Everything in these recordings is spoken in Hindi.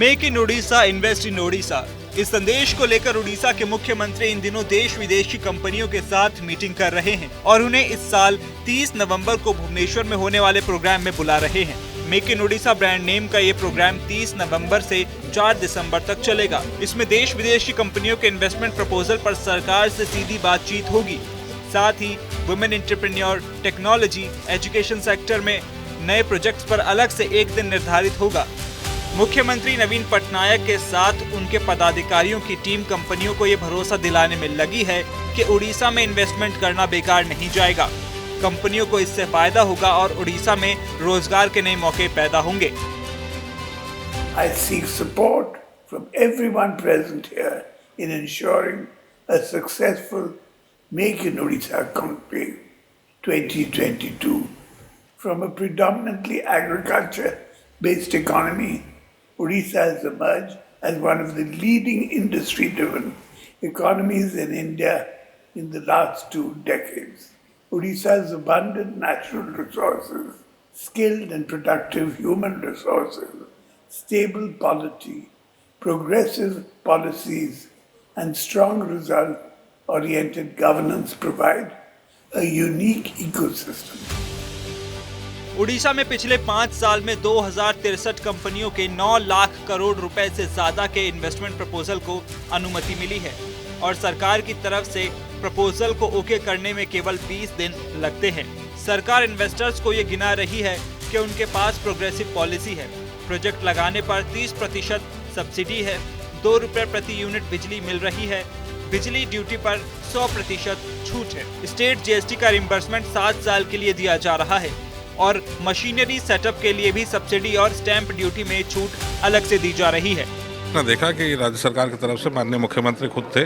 Make in Odisha, invest in Odisha. इस संदेश को लेकर उड़ीसा के मुख्यमंत्री इन दिनों देश विदेशी कंपनियों के साथ मीटिंग कर रहे हैं और उन्हें इस साल 30 नवंबर को भुवनेश्वर में होने वाले प्रोग्राम में बुला रहे हैं। Make in Odisha brand name का ये प्रोग्राम 30 नवंबर से 4 दिसंबर तक चलेगा। इसमें देश विदेशी कंपनियों के इन्वेस्टमेंट प्रपोजल पर सरकार से सीधी बातचीत होगी। साथ ही women entrepreneur, technology, education sector में नए प्रोजेक्ट्स पर अलग से एक दिन निर्धारित होगा। मुख्यमंत्री नवीन पटनायक के साथ उनके पदाधिकारियों की टीम कंपनियों को ये भरोसा दिलाने में लगी है कि उड़ीसा में इन्वेस्टमेंट करना बेकार नहीं जाएगा। कंपनियों को इससे फायदा होगा और उड़ीसा में रोजगार के नए मौके पैदा होंगे। I seek support from everyone present here in ensuring a successful Make in Odisha campaign 2022. From a predominantly agriculture-based economy, Odisha has emerged as one of the leading industry-driven economies in India in the last 2 decades. Odisha's abundant natural resources, skilled and productive human resources, stable polity, progressive policies, and strong result-oriented governance provide a unique ecosystem. Orissa में पिछले 5 साल में 2063 कंपनियों के 9 लाख करोड़ रुपए से ज्यादा के इन्वेस्टमेंट प्रपोजल को अनुमति मिली है और सरकार की तरफ से प्रपोजल को ओके करने में केवल 20 दिन लगते हैं। सरकार इन्वेस्टर्स को ये गिना रही है कि उनके पास प्रोग्रेसिव पॉलिसी है। प्रोजेक्ट लगाने पर 30% सब्सिडी है, 2 रुपए प्रति यूनिट बिजली मिल रही है, बिजली ड्यूटी पर 100% छूट है। स्टेट जीएसटी का रिम्बर्समेंट 7 साल के लिए दिया जा रहा है और मशीनरी सेटअप के लिए भी सब्सिडी और स्टैंप ड्यूटी में छूट अलग से दी जा रही है। मैंने देखा कि राज्य सरकार की तरफ से माननीय मुख्यमंत्री खुद थे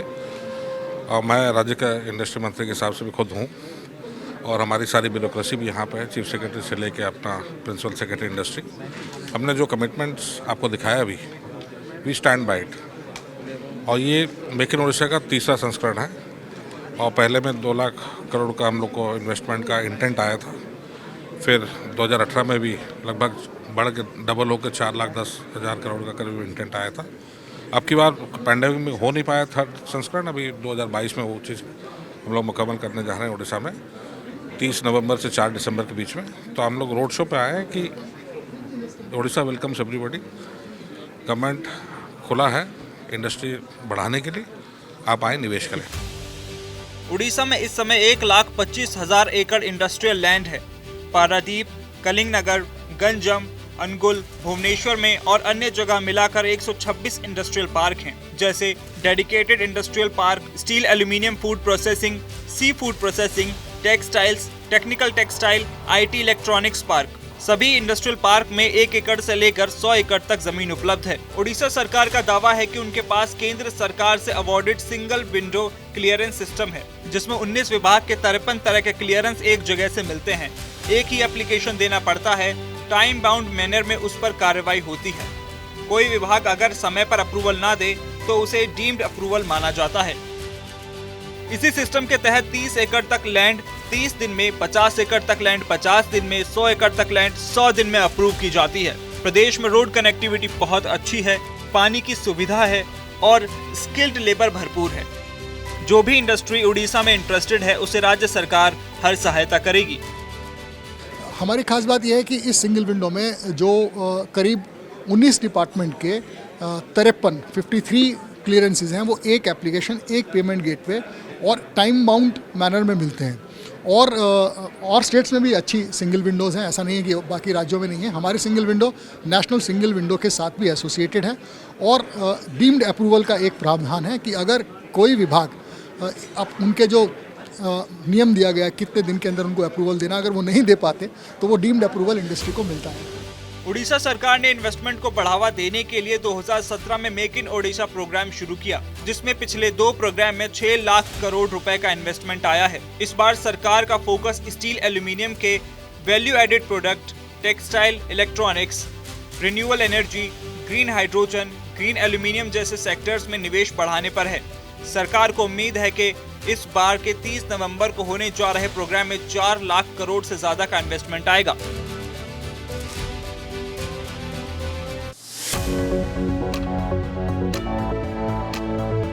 और मैं राज्य का इंडस्ट्री मंत्री के हिसाब से भी खुद हूँ और हमारी सारी ब्यूरोक्रेसी भी यहाँ पे है, चीफ सेक्रेटरी से लेके अपना प्रिंसिपल सेक्रेटरी इंडस्ट्री। हमने जो कमिटमेंट्स आपको दिखाया अभी, वी स्टैंड बाय इट। और ये मेक इन ओडिशा का 3रा संस्करण है और पहले में 2 लाख करोड़ का हम लोग को इन्वेस्टमेंट का इंटेंट आया था। फिर 2018 में भी लगभग बढ़ के डबल होकर 4,10,000 करोड़ का करीब इंटेंट आया था। अब की बार पैंडेमिक में हो नहीं पाया 3rd संस्करण, अभी 2022 में वो चीज़ हम लोग मुकम्मल करने जा रहे हैं उड़ीसा में 30 नवंबर से 4 दिसंबर के बीच में। तो हम लोग रोड शो पे आए हैं कि उड़ीसा वेलकम्स एवरीबॉडी। गवर्नमेंट खुला है इंडस्ट्री बढ़ाने के लिए, आप आए निवेश करें। उड़ीसा में इस समय 1,25,000 एकड़ इंडस्ट्रियल लैंड है। पारादीप, कलिंगनगर, गंजम, अनुगुल, भुवनेश्वर में और अन्य जगह मिलाकर 126 इंडस्ट्रियल पार्क हैं, जैसे dedicated industrial park, steel aluminium food processing, sea food processing, textiles, technical textile, IT electronics park. सभी इंडस्ट्रियल पार्क में 1 एकड़ से लेकर 100 एकड़ तक जमीन उपलब्ध है। उड़ीसा सरकार का दावा है कि उनके पास केंद्र सरकार से awarded single window clearance system है, जिसमें 19 विभाग के 53 तरह के क्लियरेंस एक जगह से मिलते हैं। एक ही एप्लीकेशन देना पड़ता है, टाइम बाउंड मैनर में उस पर कार्रवाई होती है। कोई विभाग अगर समय पर अप्रूवल ना दे तो उसे डीम्ड अप्रूवल माना जाता है। इसी सिस्टम के तहत 30 एकड़ तक लैंड 30 दिन में, 50 एकड़ तक लैंड 50 दिन में, 100 एकड़ तक लैंड 100 दिन में अप्रूव की जाती है। प्रदेश में रोड कनेक्टिविटी बहुत अच्छी है, पानी की सुविधा है और स्किल्ड लेबर भरपूर है। जो भी इंडस्ट्री उड़ीसा में इंटरेस्टेड है उसे राज्य सरकार हर सहायता करेगी। हमारी खास बात यह है कि इस सिंगल विंडो में जो करीब 19 डिपार्टमेंट के 53 क्लियरेंसेज हैं, वो एक एप्लीकेशन, एक पेमेंट गेटवे और टाइम बाउंड मैनर में मिलते हैं। और स्टेट्स में भी अच्छी सिंगल विंडोज़ हैं, ऐसा नहीं है कि बाकी राज्यों में नहीं है। हमारी single window national single window के साथ भी एसोसिएटेड है और डीम्ड अप्रूवल का एक प्रावधान है कि अगर कोई विभाग अब उनके जो नियम दिया गया कितने दिन के अंदर उनको अप्रूवल देना, अगर वो नहीं दे पाते तो वो डीम्ड अप्रूवल इंडस्ट्री को मिलता है। उड़ीसा सरकार ने इन्वेस्टमेंट को बढ़ावा देने के लिए 2017 में मेक इन ओडिशा प्रोग्राम शुरू किया, जिसमें पिछले 2 प्रोग्राम में 6 लाख करोड़ रुपए का इन्वेस्टमेंट आया है। इस बार सरकार का फोकस स्टील एल्यूमिनियम के value added product, textile, electronics, renewable energy, green hydrogen, green aluminium जैसे सेक्टर्स में निवेश बढ़ाने पर है। सरकार को उम्मीद है कि इस बार के 30 नवंबर को होने जा रहे प्रोग्राम में 4 लाख करोड़ से ज्यादा का इन्वेस्टमेंट आएगा।